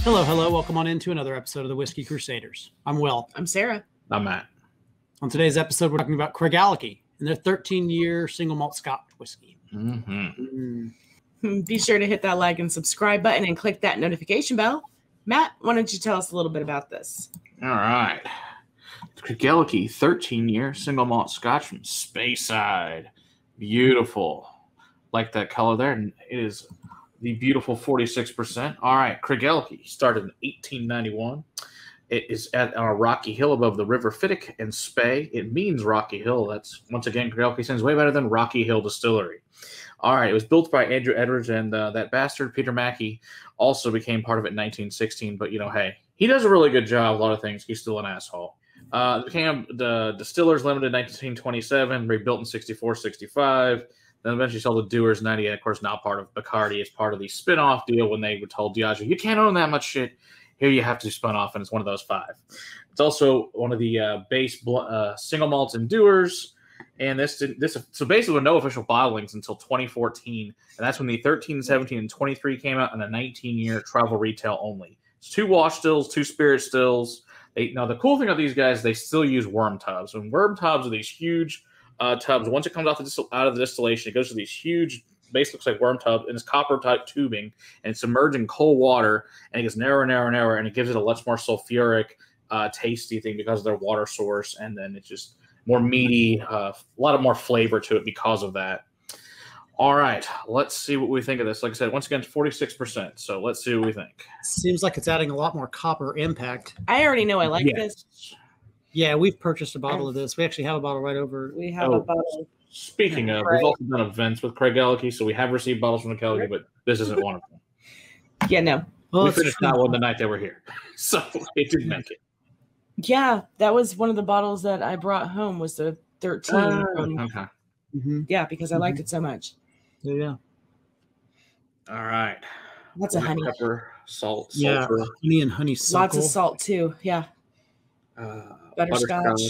Hello, hello. Welcome on into another episode of the Whiskey Crusaders. I'm Will. I'm Sarah. I'm Matt. On today's episode, we're talking about Craigellachie and their 13-year single malt Scotch whiskey. Be sure to hit that like and subscribe button and click that notification bell. Matt, why don't you tell us a little bit about this? All right. Craigellachie 13-year single malt Scotch from Speyside. Beautiful. Like that color there. And it is the beautiful 46%. All right. Craigellachie started in 1891. It is at a rocky hill above the river Fiddich and Spey. It means rocky hill. That's, once again, Craigellachie sounds way better than Rocky Hill Distillery. All right. It was built by Andrew Edwards, and that bastard, Peter Mackie, also became part of it in 1916. But, hey, he does a really good job. A lot of things. He's still an asshole. It became the Distillers Limited in 1927, rebuilt in 64, 65. Then eventually sold to Dewars in 98. Of course, now part of Bacardi. It's part of the spin-off deal when they were told Diageo, you can't own that much shit. Here you have to spin off, and it's one of those 5. It's also one of the base single malts in Dewars. And this so basically no official bottlings until 2014. And that's when the 13, 17, and 23 came out in a 19-year travel retail only. It's 2 wash stills, 2 spirit stills. Now, the cool thing about these guys, they still use worm tubs. And worm tubs are these huge tubs. Once it comes out of the distillation, it goes to these huge, basically looks like worm tubs, and it's copper-type tubing, and it's submerged in cold water, and it gets narrower, narrower, narrower, and it gives it a much more sulfuric, tasty thing because of their water source, and then it's just more meaty, a lot of more flavor to it because of that. All right, let's see what we think of this. Like I said, once again, 46%, so let's see what we think. Seems like it's adding a lot more copper impact. I already know I like this. Yeah, we've purchased a bottle of this. We actually have a bottle right over. We have a bottle. Speaking of, we've also done events with Craigellachie, so we have received bottles from Craigellachie, but this isn't one of them. Yeah, no. Well, we finished that one the night they were here, so it didn't make it. Yeah, that was one of the bottles that I brought home was the 13. Okay. Yeah, because I liked it so much. Yeah. All right. Lots of honey. Pepper, salt, Yeah, sulfur. honey and honeysuckle. Lots of salt, too. Yeah. Butterscotch.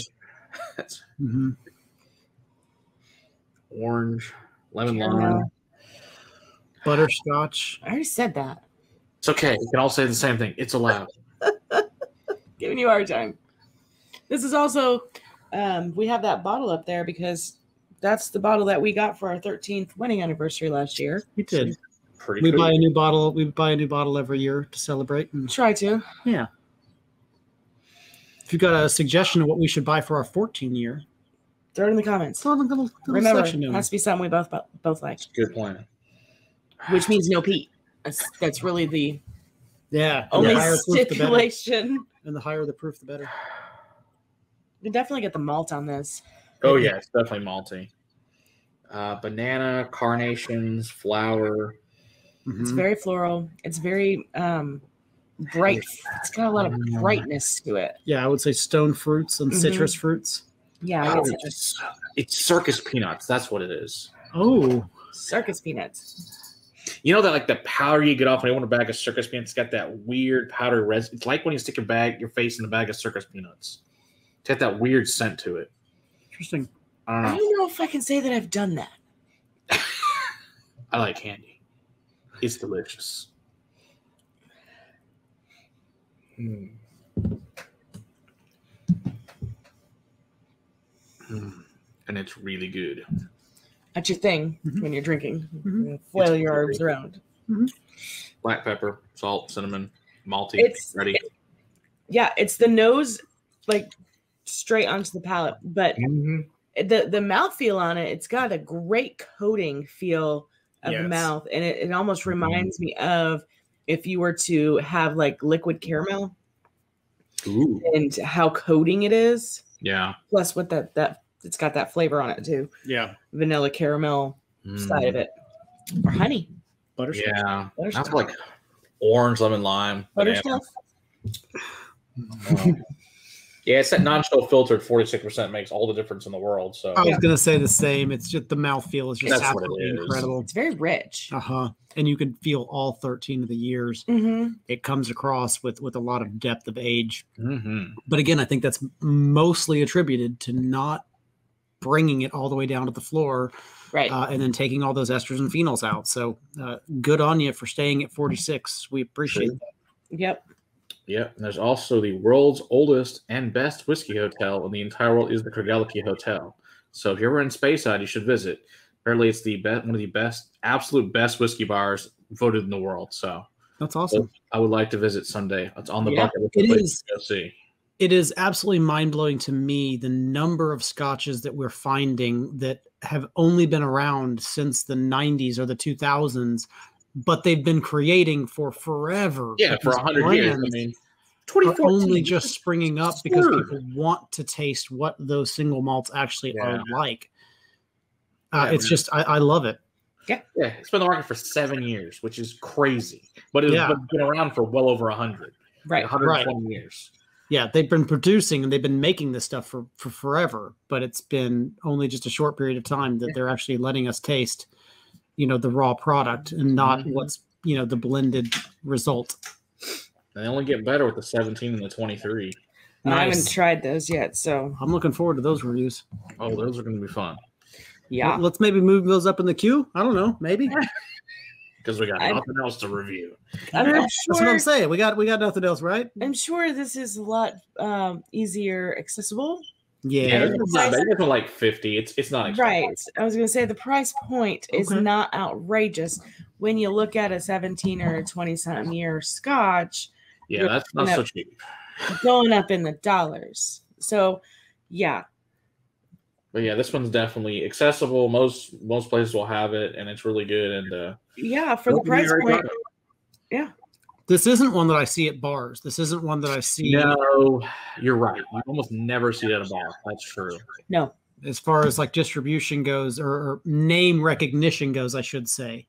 Orange, lemon Caramel. lime. Butterscotch. I already said that. It's okay. We can all say the same thing. It's allowed. Giving you a hard time. This is also, we have that bottle up there because that's the bottle that we got for our 13th wedding anniversary last year. We did. Pretty We cool. buy a new bottle. We buy a new bottle every year to celebrate. And Try to. yeah. If you've got a suggestion of what we should buy for our 14-year, Throw it in the comments. throw a little Remember, section it in. has to be something we both like, Good plan. which means no peat. That's really the Yeah. only the higher proof, the better. stipulation. And the higher the proof, the better. You can definitely get the malt on this. Oh, yeah. It's definitely malty. Banana, carnations, flower. It's very floral. It's very bright. It's got a lot of brightness to it. Yeah, I would say stone fruits and citrus fruits. Yeah, I Oh, guess it's circus peanuts. That's what it is. Oh, circus peanuts. You know that like the powder you get off when you want a bag of circus peanuts? It's got that weird powder resin. It's like when you stick your face in a bag of circus peanuts. It's got that weird scent to it. interesting. I don't know if I can say that I've done that. I like candy. It's delicious. And it's really good. That's your thing when you're drinking. You flail your arms around. Black pepper, salt, cinnamon, malty, ready. It's the nose, like straight onto the palate, but the mouthfeel on it, it's got a great coating feel of the mouth, and it almost reminds me of if you were to have like liquid caramel. Ooh. And how coating it is. Yeah. Plus with that it's got that flavor on it too. Yeah. Vanilla caramel side of it. Or honey. Butterscotch. Yeah. Butterscotch. That's like orange, lemon, lime. Butterscotch. Yeah, it's that non-chill filtered 46% makes all the difference in the world. So I was going to say the same. It's just the mouthfeel is just That's what it absolutely is. incredible. It's very rich. And you can feel all 13 of the years. It comes across with a lot of depth of age. But again, I think that's mostly attributed to not bringing it all the way down to the floor. Right. And then taking all those esters and phenols out. So good on you for staying at 46. We appreciate that. Yep. Yep. And there's also the world's oldest and best whiskey hotel in the entire world is the Craigellachie Hotel. So if you're ever in Speyside, you should visit. Apparently, it's one of the best, absolute best whiskey bars voted in the world. So that's awesome. I would like to visit someday. It's on the bucket list. It is. To go see. It is absolutely mind-blowing to me the number of scotches that we're finding that have only been around since the 90s or the 2000s, but they've been creating for forever. Yeah, for 100 years. I mean, 2014 only just springing up because people want to taste what those single malts actually are like. It's just, I love it. Yeah, it's been on the market for 7 years, which is crazy. But it's been around for well over 100. Right. 120 years. Yeah, they've been producing and they've been making this stuff for forever, but it's been only just a short period of time that they're actually letting us taste, the raw product and not what's, the blended result. And they only get better with the 17 and the 23. Nice. I haven't tried those yet, so I'm looking forward to those reviews. Oh, those are going to be fun. Yeah. Let's maybe move those up in the queue. I don't know, maybe. Because we got nothing else to review. That's what I'm saying. We got nothing else, right? I'm sure this is a lot easier accessible. Yeah, it's like 50. It's not expensive. Right. I was going to say the price point is not outrageous when you look at a 17 or 20-something year Scotch. Yeah, that's not so cheap. Going up in the dollars. So, yeah. But yeah, this one's definitely accessible. Most places will have it, and it's really good. And for the price point, this isn't one that I see at bars. This isn't one that I see. No, you're right. You almost never see it at a bar. That's true. No, as far as like distribution goes, or name recognition goes, I should say,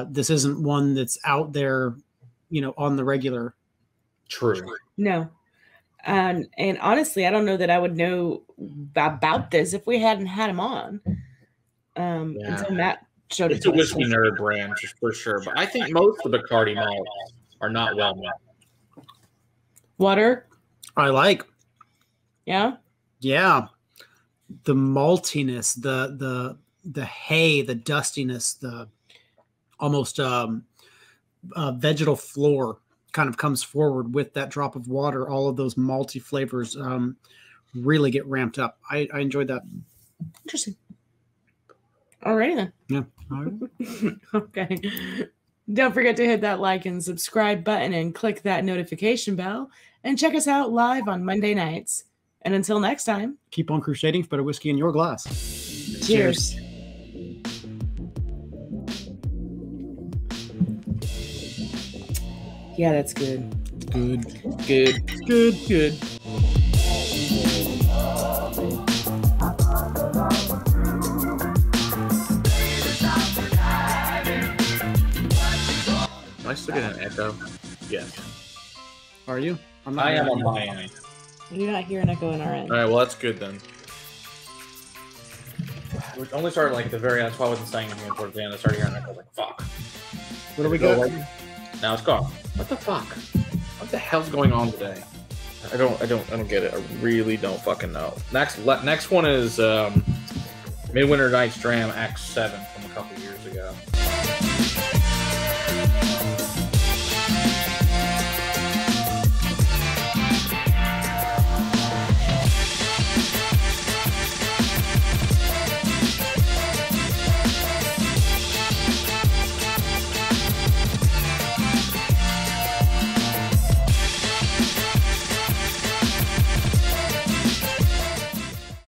this isn't one that's out there, on the regular. True. No. And honestly, I don't know that I would know about this if we hadn't had him on. Until Matt showed it. It's a whiskey nerd brand, just for sure. But I think most of the Bacardi malts are not well known. Water? I like. Yeah? Yeah. The maltiness, the hay, the dustiness, the almost vegetal floor kind of comes forward with that drop of water. All of those malty flavors really get ramped up. I enjoyed that. Interesting. Alrighty then. Yeah. All right. Okay. Don't forget to hit that like and subscribe button and click that notification bell. And check us out live on Monday nights. And until next time, keep on crusading for better whiskey in your glass. Cheers. Yeah, that's good. Good. Am I still getting an echo? Yes. Are you? I am on my end. We do not hear an echo on our end. All right, well, that's good then. We only started like at the very end. That's why I wasn't saying anything towards the end. I started hearing an echo. Like, fuck. Where do we go? Now it's gone. What the fuck? What the hell's going on today? I don't get it. I really don't fucking know. Next one is Midwinter Night's Dram Act 7 from a couple years ago.